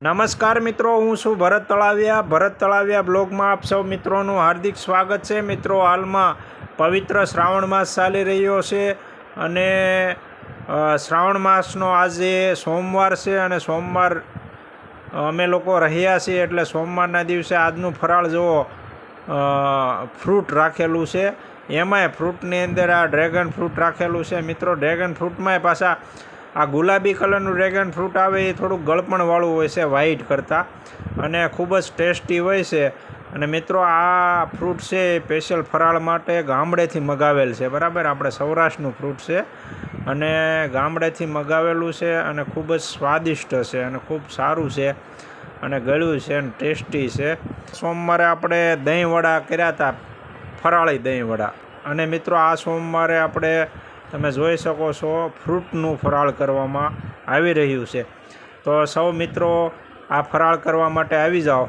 નમસ્કાર મિત્રો, હું છું ભરત તળાવિયા બ્લોગમાં આપ સૌ મિત્રોનું હાર્દિક સ્વાગત છે। મિત્રો, હાલમાં પવિત્ર શ્રાવણ માસ ચાલી રહ્યો છે અને શ્રાવણ માસનો આજે સોમવાર છે અને સોમવાર અમે લોકો રહ્યા છીએ, એટલે સોમવારના દિવસે આજનું ફરાળ જુઓ ફ્રૂટ રાખેલું છે। એમાંય ફ્રૂટની અંદર આ ડ્રેગન ફ્રૂટ રાખેલું છે। મિત્રો, ડ્રેગન ફ્રૂટમાંય પાછા આ ગુલાબી કલરનું ડ્રેગન ફ્રૂટ આવે એ થોડુંક ગળપણવાળું હોય છે વ્હાઈટ કરતાં, અને ખૂબ જ ટેસ્ટી હોય છે। અને મિત્રો, આ ફ્રૂટ છે એ સ્પેશિયલ ફરાળ માટે ગામડેથી મગાવેલ છે, બરાબર। આપણે સૌરાષ્ટ્રનું ફ્રૂટ છે અને ગામડેથી મગાવેલું છે અને ખૂબ જ સ્વાદિષ્ટ છે અને ખૂબ સારું છે અને ગળ્યું છે અને ટેસ્ટી છે। સોમવારે આપણે દહીંવડા કર્યા હતા, ફરાળી દહીંવડા, અને મિત્રો આ સોમવારે આપણે તમે જોઈ શકો છો ફ્રૂટનું ફરાળ કરવામાં આવી રહ્યું છે। તો સૌ મિત્રો આ ફરાળ કરવા માટે આવી જાઓ।